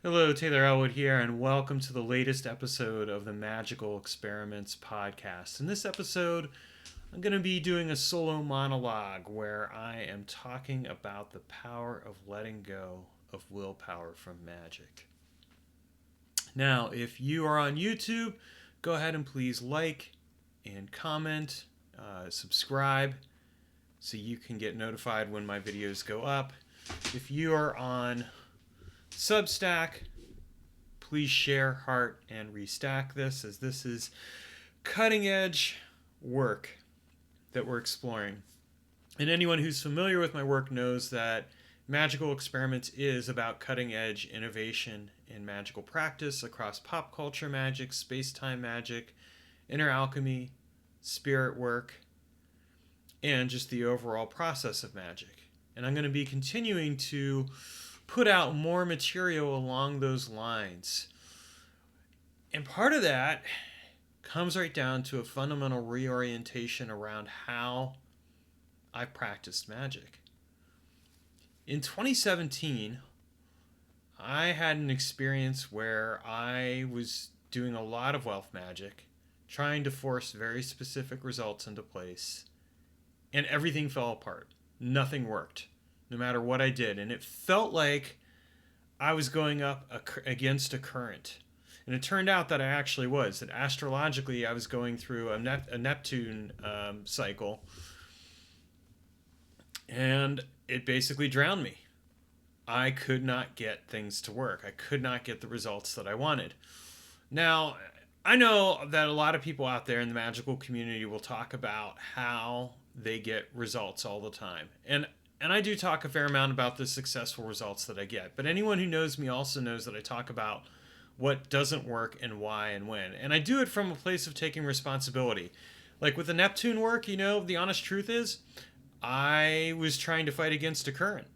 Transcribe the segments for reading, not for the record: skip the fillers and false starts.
Hello, Taylor Elwood here, and welcome to the latest episode of the Magical Experiments podcast. In this episode, I'm going to be doing a solo monologue where I am talking about the power of letting go of willpower from magic. Now, if you are on YouTube, go ahead and please like and comment, subscribe, so you can get notified when my videos go up. If you are on Substack, please share, heart, and restack this, as this is cutting edge work that we're exploring. And anyone who's familiar with my work knows that Magical Experiments is about cutting edge innovation in magical practice across pop culture magic, space time magic, inner alchemy, spirit work, and just the overall process of magic. And I'm going to be continuing to put out more material along those lines. And part of that comes right down to a fundamental reorientation around how I practiced magic. In 2017, I had an experience where I was doing a lot of wealth magic, trying to force very specific results into place, and everything fell apart. Nothing worked, no matter what I did. And it felt like I was going up against a current. And it turned out that I actually was. That astrologically, I was going through a Neptune cycle. And it basically drowned me. I could not get things to work. I could not get the results that I wanted. Now, I know that a lot of people out there in the magical community will talk about how they get results all the time. And I do talk a fair amount about the successful results that I get. But anyone who knows me also knows that I talk about what doesn't work and why and when. And I do it from a place of taking responsibility. Like with the Neptune work, the honest truth is I was trying to fight against a current.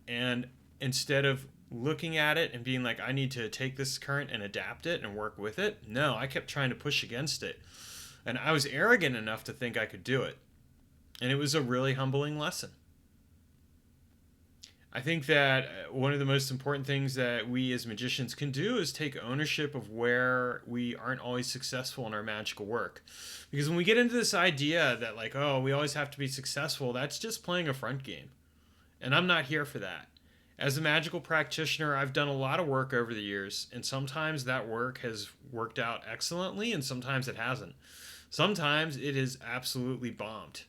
And instead of looking at it and being like, I need to take this current and adapt it and work with it, no, I kept trying to push against it. And I was arrogant enough to think I could do it. And it was a really humbling lesson. I think that one of the most important things that we as magicians can do is take ownership of where we aren't always successful in our magical work. Because when we get into this idea that, like, oh, we always have to be successful, that's just playing a front game. And I'm not here for that. As a magical practitioner, I've done a lot of work over the years, and sometimes that work has worked out excellently, and sometimes it hasn't. Sometimes it has absolutely bombed.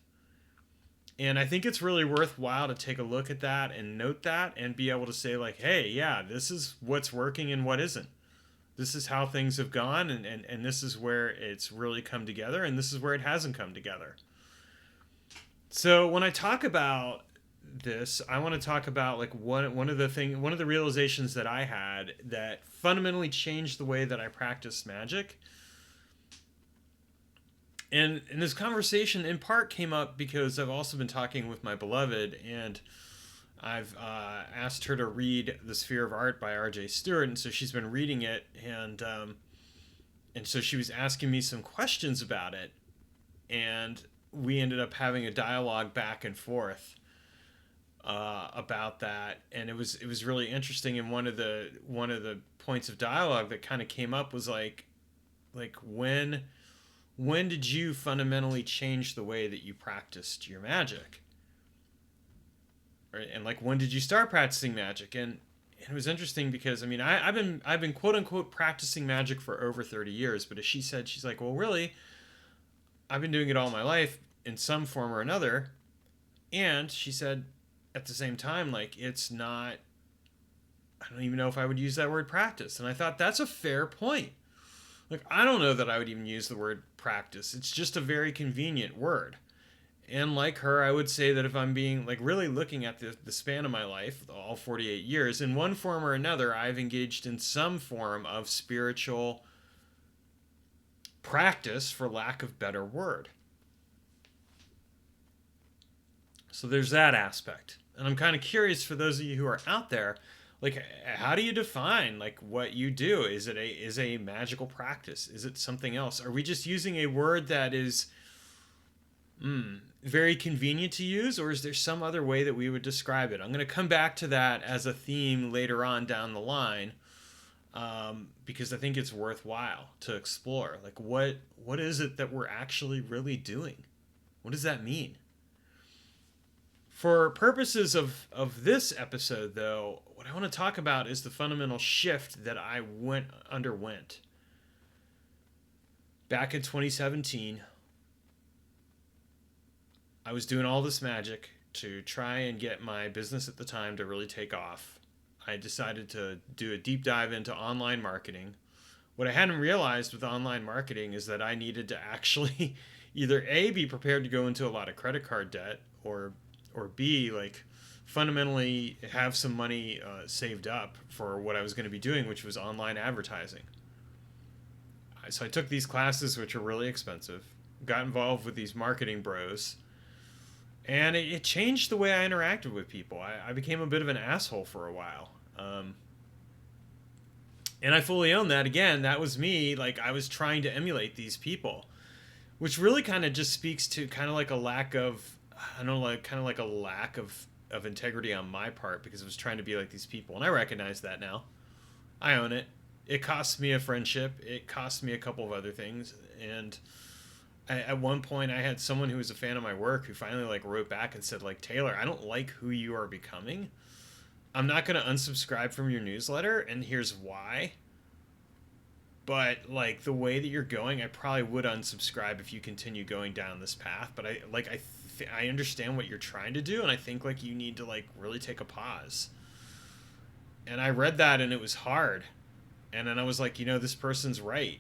And I think it's really worthwhile to take a look at that and note that and be able to say, like, hey, yeah, this is what's working and what isn't. This is how things have gone, and this is where it's really come together, and this is where it hasn't come together. So when I talk about this, I want to talk about like one of the realizations that I had that fundamentally changed the way that I practiced magic. And this conversation in part came up because I've also been talking with my beloved, and I've asked her to read The Sphere of Art by R.J. Stewart, and so she's been reading it, and so she was asking me some questions about it, and we ended up having a dialogue back and forth about that, and it was really interesting. And one of the points of dialogue that kind of came up was like when did you fundamentally change the way that you practiced your magic? Right? And like when did you start practicing magic? And it was interesting because I mean I've been quote unquote practicing magic for over 30 years, but as she said, she's like, well, really, I've been doing it all my life in some form or another. And she said at the same time, like, it's not, I don't even know if I would use that word practice. And I thought that's a fair point. Like, I don't know that I would even use the word practice. It's just a very convenient word. And like her, I would say that if I'm being like really looking at the span of my life, all 48 years, in one form or another, I've engaged in some form of spiritual practice, for lack of better word. So there's that aspect. And I'm kind of curious for those of you who are out there, like, how do you define like what you do? Is a magical practice? Is it something else? Are we just using a word that is very convenient to use, or is there some other way that we would describe it? I'm going to come back to that as a theme later on down the line. because I think it's worthwhile to explore. Like, what is it that we're actually really doing? What does that mean? For purposes of this episode, though, what I want to talk about is the fundamental shift that I underwent. Back in 2017, I was doing all this magic to try and get my business at the time to really take off. I decided to do a deep dive into online marketing. What I hadn't realized with online marketing is that I needed to actually either A, be prepared to go into a lot of credit card debt, or B, like fundamentally have some money saved up for what I was going to be doing, which was online advertising. So I took these classes, which were really expensive, got involved with these marketing bros, and it changed the way I interacted with people. I became a bit of an asshole for a while. And I fully own that. Again, that was me. Like, I was trying to emulate these people, which really kind of just speaks to kind of like a lack of, I don't know, like kind of like a lack of integrity on my part, because I was trying to be like these people. And I recognize that now. I own it. It cost me a friendship. It cost me a couple of other things. And at one point I had someone who was a fan of my work who finally like wrote back and said, like, Taylor, I don't like who you are becoming. I'm not going to unsubscribe from your newsletter, and here's why. But like the way that you're going, I probably would unsubscribe if you continue going down this path. But I understand what you're trying to do, and I think like you need to like really take a pause. And I read that, and it was hard. And then I was like, this person's right.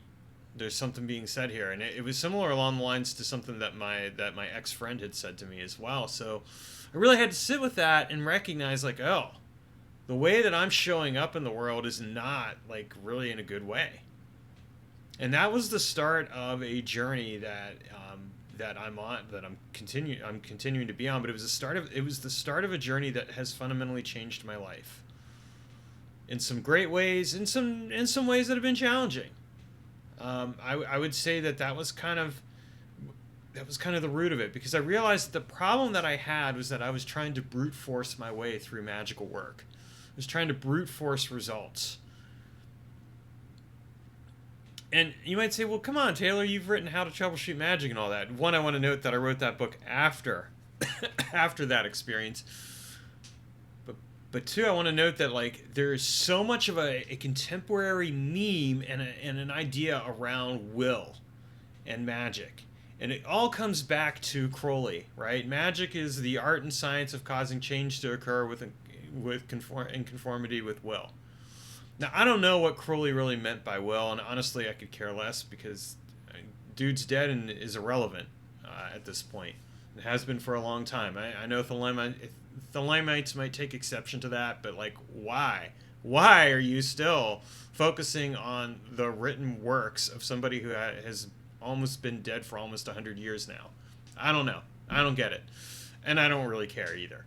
There's something being said here. And it was similar along the lines to something that my ex-friend had said to me as well. So I really had to sit with that and recognize, like, oh, the way that I'm showing up in the world is not like really in a good way. And that was the start of a journey that I'm on, that I'm continuing to be on. But it was the start of a journey that has fundamentally changed my life in some great ways, in some ways that have been challenging. I would say that was kind of the root of it, because I realized that the problem that I had was that I was trying to brute force my way through magical work. I was trying to brute force results. And you might say, well, come on, Taylor, you've written How to Troubleshoot Magic and all that. One, I want to note that I wrote that book after that experience. But two, I want to note that like there is so much of a contemporary meme and an idea around will and magic. And it all comes back to Crowley, right? Magic is the art and science of causing change to occur in conformity with will. Now, I don't know what Crowley really meant by will, and honestly, I could care less, because dude's dead and is irrelevant at this point. It has been for a long time. I know Thelemites might take exception to that, but like, why? Why are you still focusing on the written works of somebody who has almost been dead for almost 100 years now? I don't know. I don't get it. And I don't really care either.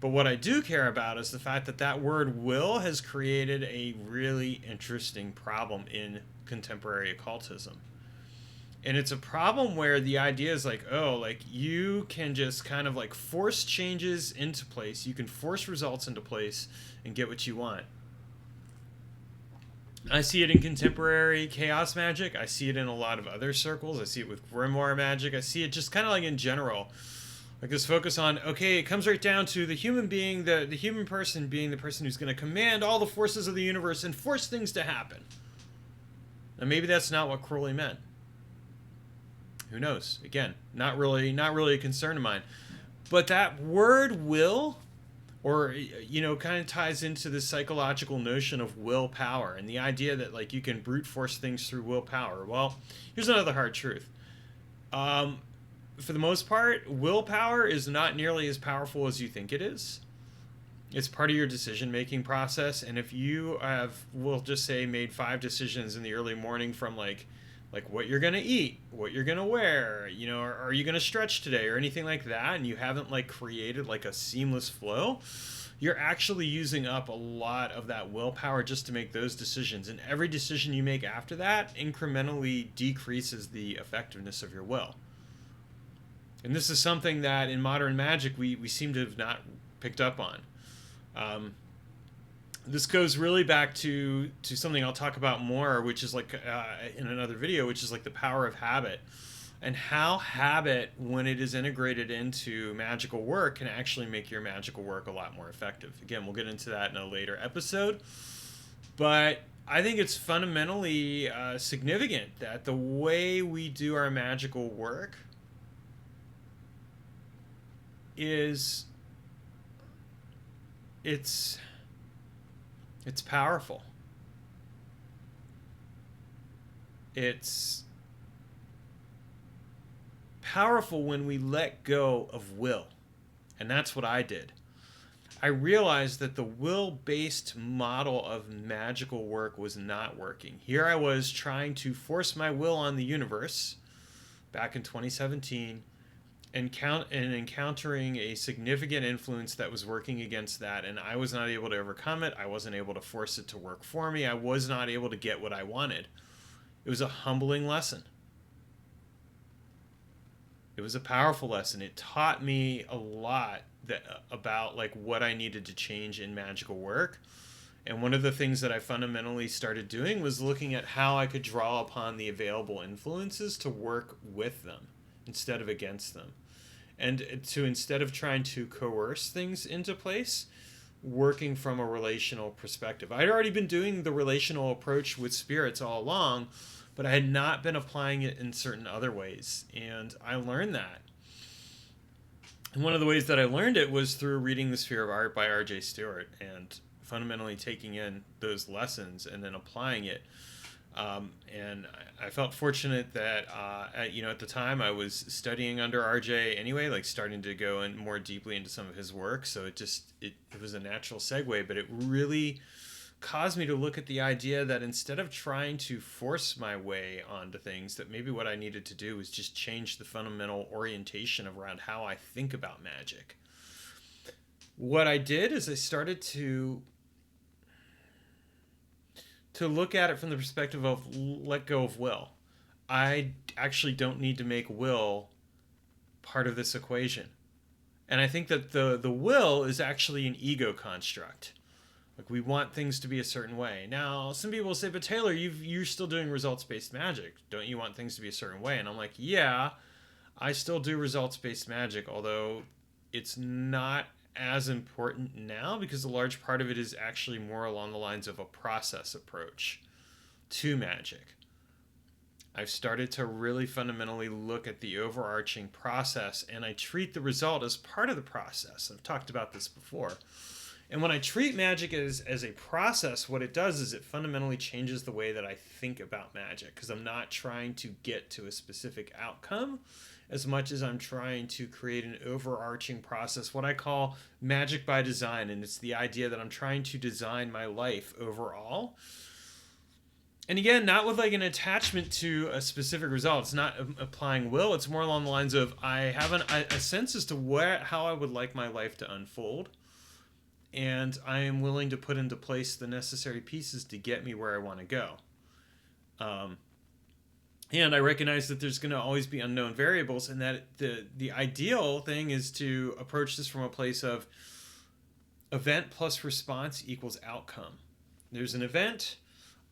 But what I do care about is the fact that that word will has created a really interesting problem in contemporary occultism. And it's a problem where the idea is like, oh, like you can just kind of like force changes into place. You can force results into place and get what you want. I see it in contemporary chaos magic. I see it in a lot of other circles. I see it with grimoire magic. I see it just kind of like in general. Like this focus on, okay, it comes right down to the human being, the human person being the person who's going to command all the forces of the universe and force things to happen. And maybe that's not what Crowley meant. Who knows? Again, not really a concern of mine. But that word will, or kind of ties into this psychological notion of willpower and the idea that like you can brute force things through willpower. Well, here's another hard truth. For the most part, willpower is not nearly as powerful as you think it is. It's part of your decision-making process, and if you have, we'll just say, made 5 decisions in the early morning from like what you're going to eat, what you're going to wear, are you going to stretch today or anything like that, and you haven't like created like a seamless flow, you're actually using up a lot of that willpower just to make those decisions. And every decision you make after that incrementally decreases the effectiveness of your will. And this is something that in modern magic we seem to have not picked up on. this goes really back to something I'll talk about more, which is like in another video, which is like the power of habit, and how habit, when it is integrated into magical work, can actually make your magical work a lot more effective. Again, we'll get into that in a later episode, but I think it's fundamentally significant that the way we do our magical work is it's powerful. It's powerful when we let go of will. And that's what I did. I realized that the will-based model of magical work was not working. Here I was trying to force my will on the universe back in 2017 and encountering a significant influence that was working against that, and I was not able to overcome it. I wasn't able to force it to work for me. I was not able to get what I wanted. It was a humbling lesson. It was a powerful lesson. It taught me a lot about like what I needed to change in magical work. And one of the things that I fundamentally started doing was looking at how I could draw upon the available influences to work with them instead of against them. And to, instead of trying to coerce things into place, working from a relational perspective. I'd already been doing the relational approach with spirits all along, but I had not been applying it in certain other ways. And I learned that. And one of the ways that I learned it was through reading The Sphere of Art by R.J. Stewart and fundamentally taking in those lessons and then applying it. And I felt fortunate that, at the time I was studying under RJ anyway, like starting to go in more deeply into some of his work. So it was a natural segue, but it really caused me to look at the idea that instead of trying to force my way onto things, that maybe what I needed to do was just change the fundamental orientation around how I think about magic. What I did is I started to look at it from the perspective of let go of will. I actually don't need to make will part of this equation. And I think that the will is actually an ego construct. Like, we want things to be a certain way. Now, some people will say, but Taylor, you're still doing results-based magic. Don't you want things to be a certain way? And I'm like, yeah, I still do results-based magic, although it's not as important now because a large part of it is actually more along the lines of a process approach to magic. I've started to really fundamentally look at the overarching process, and I treat the result as part of the process. I've talked about this before. And when I treat magic as a process, what it does is it fundamentally changes the way that I think about magic, because I'm not trying to get to a specific outcome as much as I'm trying to create an overarching process, what I call magic by design. And it's the idea that I'm trying to design my life overall. And again, not with like an attachment to a specific result. It's not applying will. It's more along the lines of I have a sense as to how I would like my life to unfold. And I am willing to put into place the necessary pieces to get me where I want to go. And I recognize that there's going to always be unknown variables, and that the ideal thing is to approach this from a place of event plus response equals outcome. There's an event.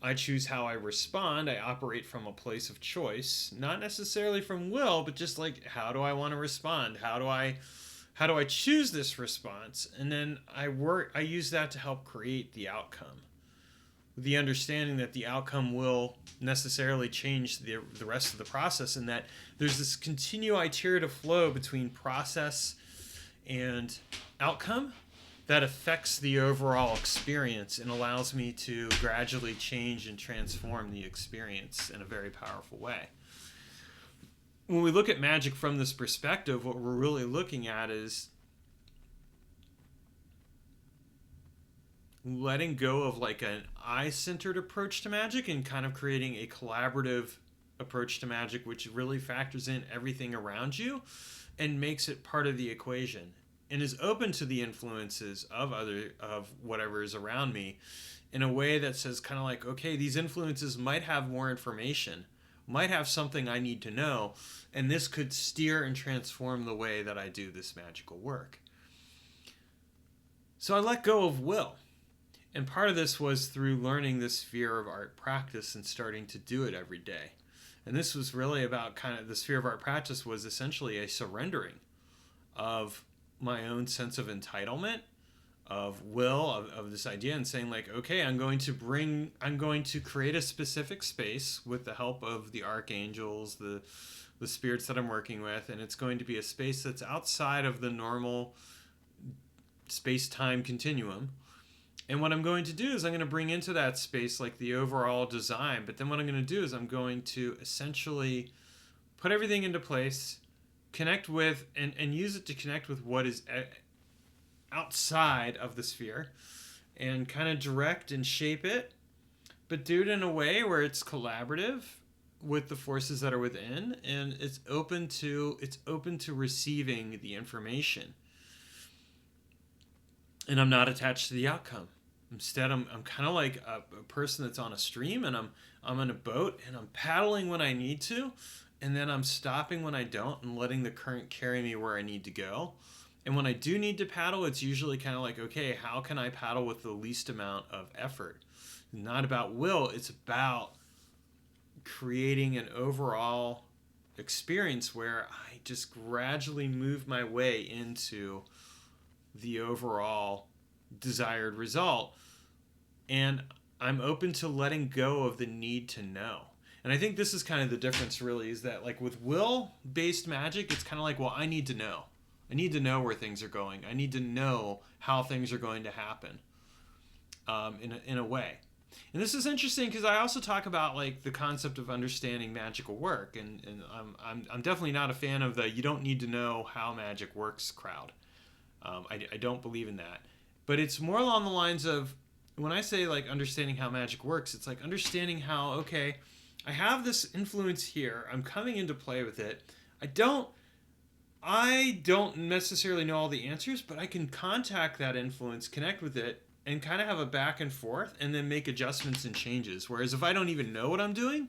I choose how I respond. I operate from a place of choice, not necessarily from will, but just like, how do I want to respond? How do I choose this response? And then I use that to help create the outcome, with the understanding that the outcome will necessarily change the rest of the process, and that there's this continual iterative flow between process and outcome that affects the overall experience and allows me to gradually change and transform the experience in a very powerful way. When we look at magic from this perspective, what we're really looking at is letting go of like an I-centered approach to magic and kind of creating a collaborative approach to magic, which really factors in everything around you and makes it part of the equation and is open to the influences of whatever is around me in a way that says kind of like, okay, these influences might have more information, might have something I need to know, and this could steer and transform the way that I do this magical work. So I let go of will. And part of this was through learning the sphere of art practice and starting to do it every day. And this was really about kind of the sphere of art practice was essentially a surrendering of my own sense of entitlement, of will, of this idea, and saying like, okay, I'm going to create a specific space with the help of the archangels, the spirits that I'm working with, and it's going to be a space that's outside of the normal space-time continuum. And what I'm going to do is I'm going to bring into that space like the overall design, but then what I'm going to do is I'm going to essentially put everything into place, connect with, and use it to connect with what is outside of the sphere, and kind of direct and shape it, but do it in a way where it's collaborative with the forces that are within, and it's open to receiving the information. And I'm not attached to the outcome. Instead, I'm kind of like a person that's on a stream, and I'm on a boat, and I'm paddling when I need to, and then I'm stopping when I don't, and letting the current carry me where I need to go. And when I do need to paddle, it's usually kind of like, okay, how can I paddle with the least amount of effort? Not about will, it's about creating an overall experience where I just gradually move my way into the overall desired result. And I'm open to letting go of the need to know. And I think this is kind of the difference really, is that like with will-based magic, it's kind of like, well, I need to know. I need to know where things are going. I need to know how things are going to happen in a way. And this is interesting because I also talk about like the concept of understanding magical work, and I'm definitely not a fan of the you don't need to know how magic works crowd. I don't believe in that. But it's more along the lines of, when I say like understanding how magic works, it's like understanding how, okay, I have this influence here. I'm coming into play with it. I don't necessarily know all the answers, but I can contact that influence, connect with it, and kind of have a back and forth, and then make adjustments and changes. Whereas if I don't even know what I'm doing,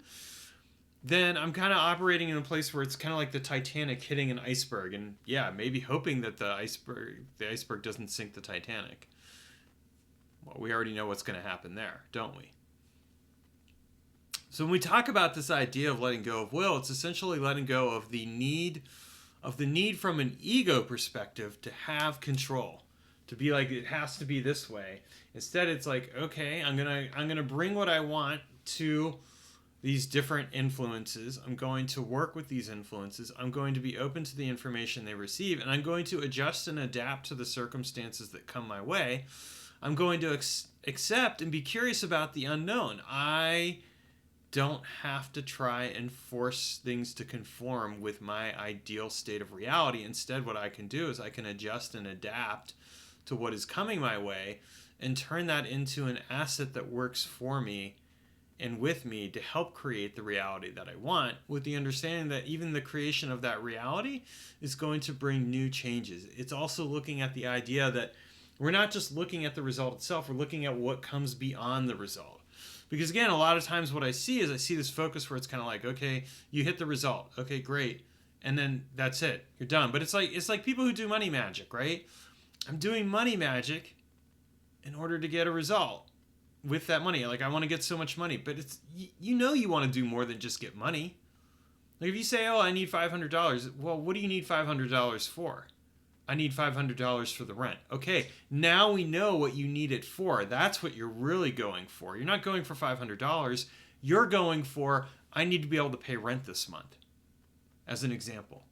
then I'm kind of operating in a place where it's kind of like the Titanic hitting an iceberg, and yeah, maybe hoping that the iceberg doesn't sink the Titanic. Well, we already know what's going to happen there, don't we? So when we talk about this idea of letting go of will, it's essentially letting go of the need from an ego perspective to have control, to be like it has to be this way. Instead, it's like, okay, I'm gonna bring what I want to these different influences. I'm going to work with these influences. I'm going to be open to the information they receive, and I'm going to adjust and adapt to the circumstances that come my way. I'm going to accept and be curious about the unknown. I don't have to try and force things to conform with my ideal state of reality. Instead, what I can do is I can adjust and adapt to what is coming my way and turn that into an asset that works for me and with me to help create the reality that I want, with the understanding that even the creation of that reality is going to bring new changes. It's also looking at the idea that we're not just looking at the result itself, we're looking at what comes beyond the result. Because again, a lot of times what I see is this focus where it's kind of like, okay, you hit the result. Okay, great. And then that's it. You're done. But it's like people who do money magic, right? I'm doing money magic in order to get a result with that money. Like I want to get so much money, but it's, you want to do more than just get money. Like if you say, oh, I need $500. Well, what do you need $500 for? I need $500 for the rent. Okay, now we know what you need it for. That's what you're really going for. You're not going for $500. You're going for, I need to be able to pay rent this month, as an example.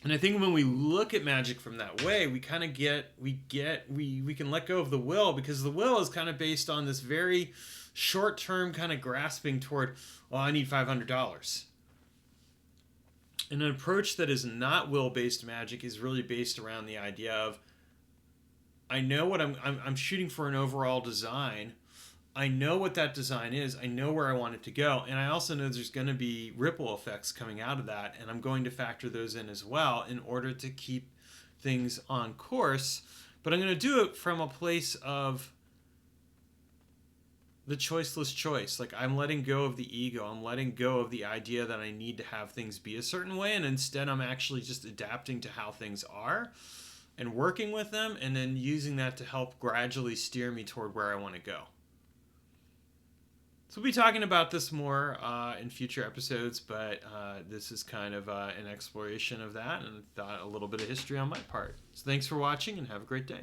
And I think when we look at magic from that way, we kind of we can let go of the will, because the will is kind of based on this very short-term kind of grasping toward, well, I need $500. And an approach that is not will-based magic is really based around the idea of, I know what I'm shooting for, an overall design. I know what that design is. I know where I want it to go. And I also know there's going to be ripple effects coming out of that. And I'm going to factor those in as well in order to keep things on course. But I'm going to do it from a place of the choiceless choice. Like I'm letting go of the ego. I'm letting go of the idea that I need to have things be a certain way. And instead I'm actually just adapting to how things are. and working with them, and then using that to help gradually steer me toward where I want to go. So we'll be talking about this more in future episodes, but this is kind of an exploration of that, and thought a little bit of history on my part. So thanks for watching, and have a great day.